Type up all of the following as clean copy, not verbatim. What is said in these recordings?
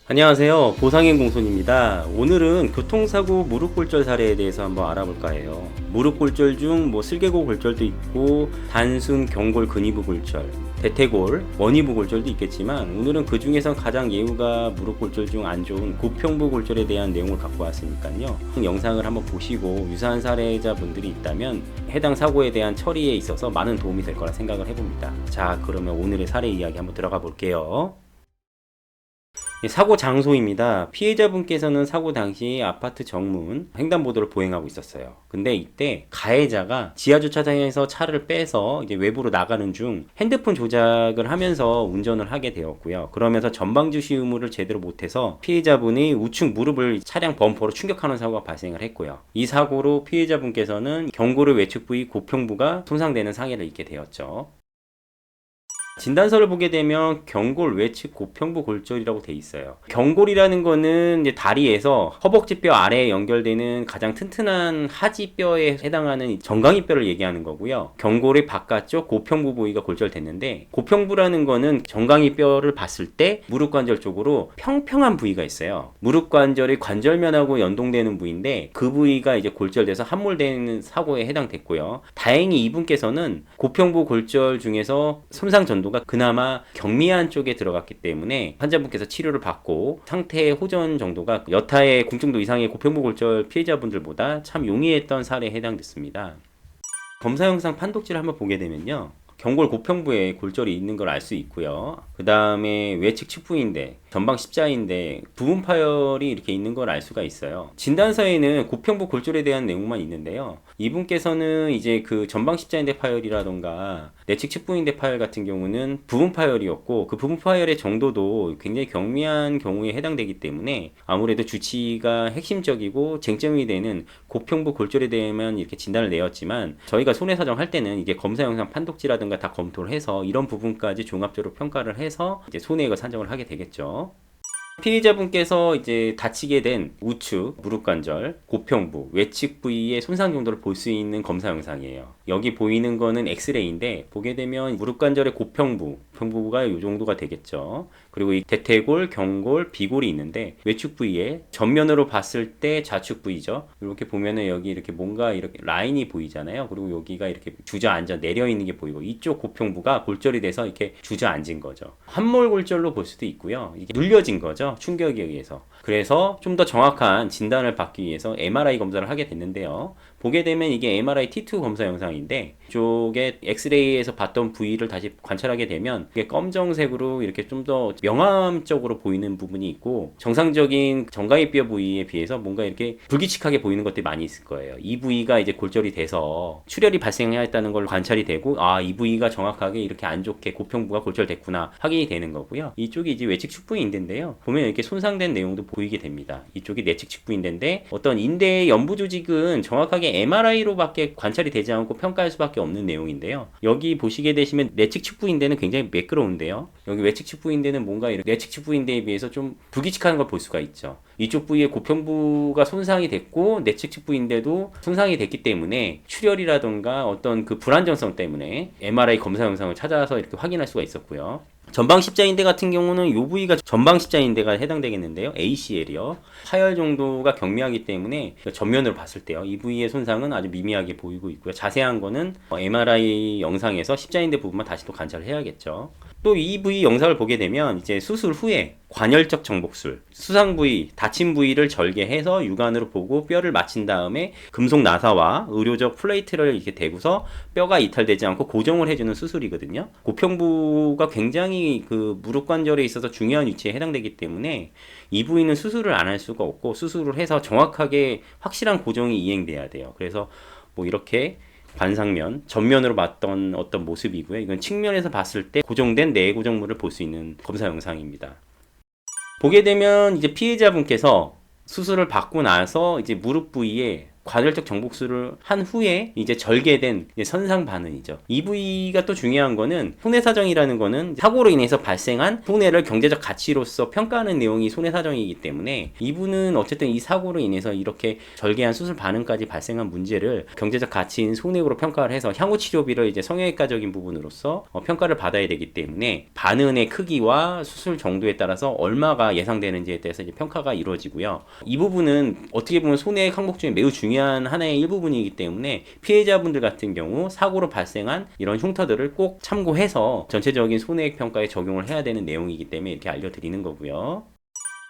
안녕하세요. 보상행 공손입니다. 오늘은 교통사고 무릎골절 사례에 대해서 한번 알아볼까 해요. 무릎골절 중 슬개골 골절도 있고 단순 경골 근위부 골절, 대퇴골, 원위부 골절도 있겠지만 오늘은 그 중에서 가장 예후가 무릎골절 중 안 좋은 고평부 골절에 대한 내용을 갖고 왔으니까요. 영상을 한번 보시고 유사한 사례자분들이 있다면 해당 사고에 대한 처리에 있어서 많은 도움이 될 거라 생각을 해봅니다. 자, 그러면 오늘의 사례 이야기 한번 들어가 볼게요. 사고 장소입니다. 피해자분께서는 사고 당시 아파트 정문 횡단보도를 보행하고 있었어요. 근데 이때 가해자가 지하주차장에서 차를 빼서 이제 외부로 나가는 중 핸드폰 조작을 하면서 운전을 하게 되었고요. 그러면서 전방주시 의무를 제대로 못해서 피해자분이 우측 무릎을 차량 범퍼로 충격하는 사고가 발생을 했고요. 이 사고로 피해자분께서는 경골의 외측 부위 고평부가 손상되는 상해를 입게 되었죠. 진단서를 보게 되면 경골 외측 고평부 골절이라고 돼 있어요. 경골이라는 거는 이제 다리에서 허벅지뼈 아래에 연결되는 가장 튼튼한 하지뼈에 해당하는 정강이뼈를 얘기하는 거고요. 경골의 바깥쪽 고평부 부위가 골절됐는데, 고평부라는 거는 정강이뼈를 봤을 때 무릎 관절 쪽으로 평평한 부위가 있어요. 무릎 관절의 관절면하고 연동되는 부위인데 그 부위가 이제 골절돼서 함몰되는 사고에 해당됐고요. 다행히 이분께서는 고평부 골절 중에서 손상 전도 가 그나마 경미한 쪽에 들어갔기 때문에 환자분께서 치료를 받고 상태의 호전 정도가 여타의 공증도 이상의 고평부 골절 피해자분들보다 참 용이했던 사례에 해당됐습니다. 검사 영상 판독지를 한번 보게 되면요, 경골 고평부에 골절이 있는 걸 알 수 있고요. 그 다음에 외측 측부인대, 전방 십자인대, 부분 파열이 이렇게 있는 걸 알 수가 있어요. 진단서에는 고평부 골절에 대한 내용만 있는데요. 이분께서는 이제 그 전방 십자인대 파열이라던가 내측 측부인대 파열 같은 경우는 부분 파열이었고, 그 부분 파열의 정도도 굉장히 경미한 경우에 해당되기 때문에 아무래도 주치의가 핵심적이고 쟁점이 되는 고평부 골절에 대해만 이렇게 진단을 내었지만, 저희가 손해사정 할 때는 이게 검사 영상 판독지라든가 다 검토를 해서 이런 부분까지 종합적으로 평가를 해서 이제 손해액을 산정을 하게 되겠죠. 피해자분께서 이제 다치게 된 우측 무릎관절, 고평부, 외측 부위의 손상 정도를 볼 수 있는 검사 영상이에요. 여기 보이는 거는 엑스레이인데, 보게 되면 무릎관절의 고평부, 평부가 이 정도가 되겠죠. 그리고 이 대퇴골, 경골, 비골이 있는데 외측 부위에 전면으로 봤을 때 좌측 부위죠. 이렇게 보면은 여기 이렇게 뭔가 이렇게 라인이 보이잖아요. 그리고 여기가 이렇게 주저앉아 내려 있는 게 보이고, 이쪽 고평부가 골절이 돼서 이렇게 주저앉은 거죠. 함몰 골절로 볼 수도 있고요. 이게 눌려진 거죠. 충격에 의해서. 그래서 좀 더 정확한 진단을 받기 위해서 MRI 검사를 하게 됐는데요. 보게 되면 이게 MRI T2 검사 영상인데, 이쪽에 엑스레이에서 봤던 부위를 다시 관찰하게 되면 이게 검정색으로 이렇게 좀 더 명암적으로 보이는 부분이 있고, 정상적인 정강이뼈 부위에 비해서 뭔가 이렇게 불규칙하게 보이는 것들이 많이 있을 거예요. 이 부위가 이제 골절이 돼서 출혈이 발생했다는 걸 관찰이 되고, 아, 이 부위가 정확하게 이렇게 안 좋게 고평부가 골절됐구나 확인이 되는 거고요. 이쪽이 이제 외측 측부인대인데요. 보면 이렇게 손상된 내용도 보이게 됩니다. 이쪽이 내측 측부인대인데, 어떤 인대의 연부 조직은 정확하게 MRI로밖에 관찰이 되지 않고 평가할 수밖에 없는 내용인데요. 여기 보시게 되시면 내측 측부인대는 굉장히 매끄러운데요. 여기 외측 측부인대는 뭔가 이렇게 내측 측부인대에 비해서 좀 불규칙한 걸 볼 수가 있죠. 이쪽 부위에 고평부가 손상이 됐고 내측 측부인대도 손상이 됐기 때문에 출혈이라던가 어떤 그 불안정성 때문에 MRI 검사 영상을 찾아서 이렇게 확인할 수가 있었고요. 전방 십자인대 같은 경우는 이 부위가 전방 십자인대가 해당되겠는데요. ACL이요. 파열 정도가 경미하기 때문에 전면으로 봤을 때요, 이 부위의 손상은 아주 미미하게 보이고 있고요. 자세한 거는 MRI 영상에서 십자인대 부분만 다시 또 관찰을 해야겠죠. 또 이 부위 영상을 보게 되면 이제 수술 후에 관열적 정복술, 수상 부위, 다친 부위를 절개해서 육안으로 보고 뼈를 맞춘 다음에 금속 나사와 의료적 플레이트를 이렇게 대고서 뼈가 이탈되지 않고 고정을 해주는 수술이거든요. 고평부가 굉장히 그 무릎 관절에 있어서 중요한 위치에 해당되기 때문에 이 부위는 수술을 안 할 수가 없고, 수술을 해서 정확하게 확실한 고정이 이행돼야 돼요. 그래서 이렇게 반상면, 전면으로 봤던 어떤 모습이고요. 이건 측면에서 봤을 때 고정된 내고정물을 볼 수 있는 검사 영상입니다. 보게 되면 이제 피해자분께서 수술을 받고 나서 이제 무릎 부위에 관절적 정복수를 한 후에 이제 절개된 이제 선상 반응이죠. 이 부위가 또 중요한 거는 손해사정이라는 거는 사고로 인해서 발생한 손해를 경제적 가치로서 평가하는 내용이 손해사정이기 때문에 이분은 어쨌든 이 사고로 인해서 이렇게 절개한 수술 반응까지 발생한 문제를 경제적 가치인 손해로 평가를 해서 향후 치료비를 이제 성형외과적인 부분으로서 평가를 받아야 되기 때문에 반응의 크기와 수술 정도에 따라서 얼마가 예상되는지에 대해서 이제 평가가 이루어지고요. 이 부분은 어떻게 보면 손해 항목 중에 매우 중요한 하나의 일부분이기 때문에 피해자분들 같은 경우 사고로 발생한 이런 흉터들을 꼭 참고해서 전체적인 손해액 평가에 적용을 해야 되는 내용이기 때문에 이렇게 알려드리는 거고요.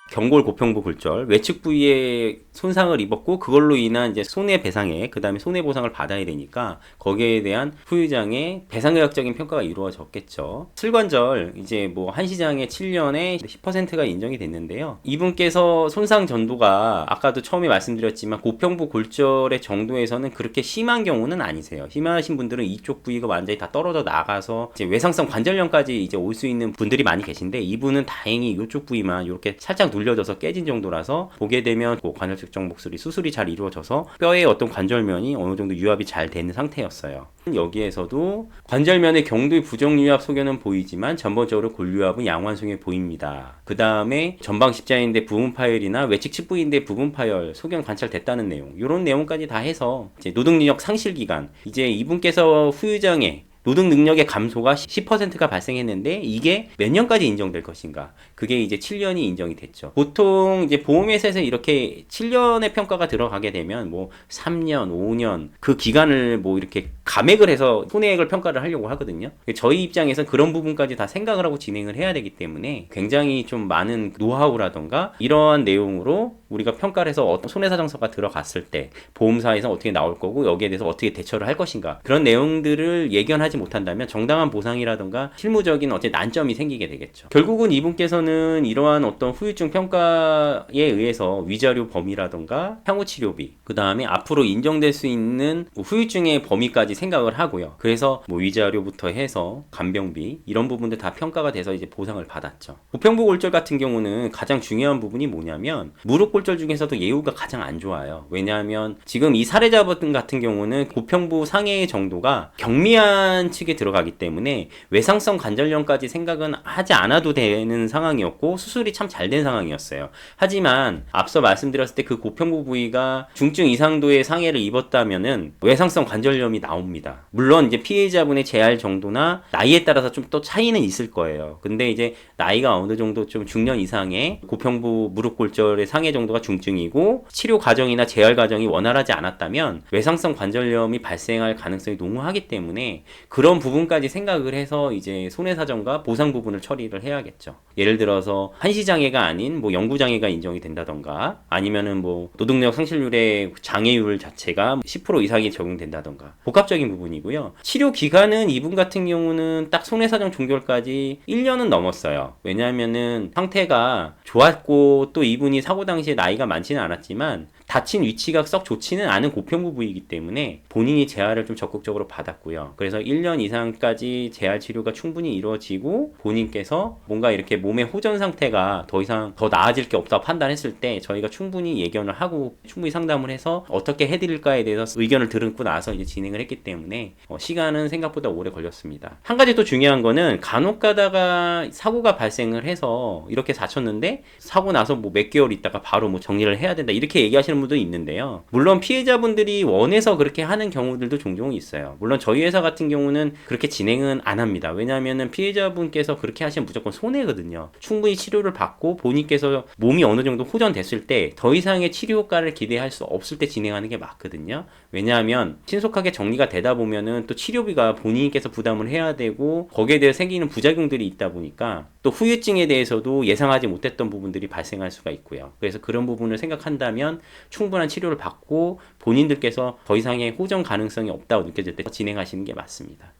경골 고평부 골절 외측 부위에 손상을 입었고 그걸로 인한 이제 손해배상액 그다음에 손해보상을 받아야 되니까 거기에 대한 후유장의 배상의학적인 평가가 이루어졌겠죠. 슬관절 이제 뭐 한시장의 7년에 10%가 인정이 됐는데요. 이분께서 손상 전도가 아까도 처음에 말씀드렸지만 고평부 골절의 정도에서는 그렇게 심한 경우는 아니세요. 심하신 분들은 이쪽 부위가 완전히 다 떨어져 나가서 이제 외상성 관절염까지 이제 올 수 있는 분들이 많이 계신데 이분은 다행히 이쪽 부위만 이렇게 살짝 눌려져서 깨진 정도라서 보게 되면 관절적 정복술이 수술이 잘 이루어져서 뼈의 어떤 관절면이 어느 정도 유압이 잘 되는 상태였어요. 여기에서도 관절면의 경도의 부정 유압 소견은 보이지만 전반적으로 골유압은 양완성해 보입니다. 그 다음에 전방 십자인대 부분 파열이나 외측 측부인대 부분 파열 소견 관찰됐다는 내용, 이런 내용까지 다 해서 이제 노동력 상실 기간, 이제 이분께서 후유장애 노동 능력의 감소가 10%가 발생했는데 이게 몇 년까지 인정될 것인가? 그게 이제 7년이 인정이 됐죠. 보통 이제 보험회사에서 이렇게 7년의 평가가 들어가게 되면 뭐 3년, 5년 그 기간을 뭐 이렇게 감액을 해서 손해액을 평가를 하려고 하거든요. 저희 입장에서는 그런 부분까지 다 생각을 하고 진행을 해야 되기 때문에 굉장히 좀 많은 노하우라던가 이러한 내용으로 우리가 평가를 해서 어떤 손해사정서가 들어갔을 때 보험사에서 어떻게 나올 거고 여기에 대해서 어떻게 대처를 할 것인가 그런 내용들을 예견하지 못한다면 정당한 보상이라던가 실무적인 어떤 난점이 생기게 되겠죠. 결국은 이분께서는 이러한 어떤 후유증 평가에 의해서 위자료 범위라던가 향후 치료비 그 다음에 앞으로 인정될 수 있는 후유증의 범위까지 생각을 하고요. 그래서 뭐 위자료부터 해서 간병비 이런 부분들 다 평가가 돼서 이제 보상을 받았죠. 고평부 골절 같은 경우는 가장 중요한 부분이 뭐냐면 무릎 골절 중에서도 예후가 가장 안 좋아요. 왜냐하면 지금 이 사례자분 같은 경우는 고평부 상해 정도가 경미한 측에 들어가기 때문에 외상성 관절염까지 생각은 하지 않아도 되는 상황이었고 수술이 참 잘 된 상황이었어요. 하지만 앞서 말씀드렸을 때 그 고평부 부위가 중증 이상도의 상해를 입었다면은 외상성 관절염이 나옵니다. 물론 이제 피해자분의 재활 정도나 나이에 따라서 좀 또 차이는 있을 거예요. 근데 이제 나이가 어느 정도 좀 중년 이상의 고평부 무릎 골절의 상해 정도가 중증이고 치료 과정이나 재활 과정이 원활하지 않았다면 외상성 관절염이 발생할 가능성이 농후하기 때문에 그런 부분까지 생각을 해서 이제 손해사정과 보상 부분을 처리를 해야겠죠. 예를 들어서 한시장애가 아닌 뭐 영구장애가 인정이 된다던가 아니면은 뭐 노동력 상실률의 장애율 자체가 10% 이상이 적용된다던가 복합적인 부분이고요. 치료 기간은 이분 같은 경우는 딱 손해사정 종결까지 1년은 넘었어요. 왜냐하면은 상태가 좋았고 또 이분이 사고 당시에 나이가 많지는 않았지만 다친 위치가 썩 좋지는 않은 고평부 부위이기 때문에 본인이 재활을 좀 적극적으로 받았고요. 그래서 1년 이상까지 재활 치료가 충분히 이루어지고 본인께서 뭔가 이렇게 몸의 호전 상태가 더 이상 더 나아질 게 없다고 판단했을 때 저희가 충분히 예견을 하고 충분히 상담을 해서 어떻게 해드릴까에 대해서 의견을 들었고 나서 이제 진행을 했기 때문에 시간은 생각보다 오래 걸렸습니다. 한 가지 또 중요한 거는 간혹 가다가 사고가 발생을 해서 이렇게 다쳤는데 사고 나서 뭐 몇 개월 있다가 바로 뭐 정리를 해야 된다 이렇게 얘기하시는 분도 있는데요. 물론 피해자분들이 원해서 그렇게 하는 경우들도 종종 있어요. 물론 저희 회사 같은 경우는 그렇게 진행은 안 합니다. 왜냐하면 피해자분께서 그렇게 하시면 무조건 손해거든요. 충분히 치료를 받고 본인께서 몸이 어느 정도 호전됐을 때 더 이상의 치료 효과를 기대할 수 없을 때 진행하는 게 맞거든요. 왜냐하면 신속하게 정리가 되다 보면은 또 치료비가 본인께서 부담을 해야 되고 거기에 대해 생기는 부작용들이 있다 보니까 또 후유증에 대해서도 예상하지 못했던 부분들이 발생할 수가 있고요. 그래서 그런 부분을 생각한다면 충분한 치료를 받고 본인들께서 더 이상의 호전 가능성이 없다고 느껴질 때 진행하시는 게 맞습니다.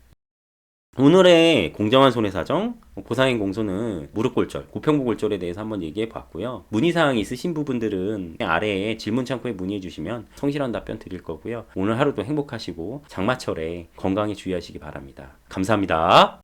오늘의 공정한 손해사정, 보상행 공소는 무릎 골절, 고평부 골절에 대해서 한번 얘기해 봤고요. 문의사항이 있으신 부분들은 아래에 질문 창구에 문의해 주시면 성실한 답변 드릴 거고요. 오늘 하루도 행복하시고 장마철에 건강에 주의하시기 바랍니다. 감사합니다.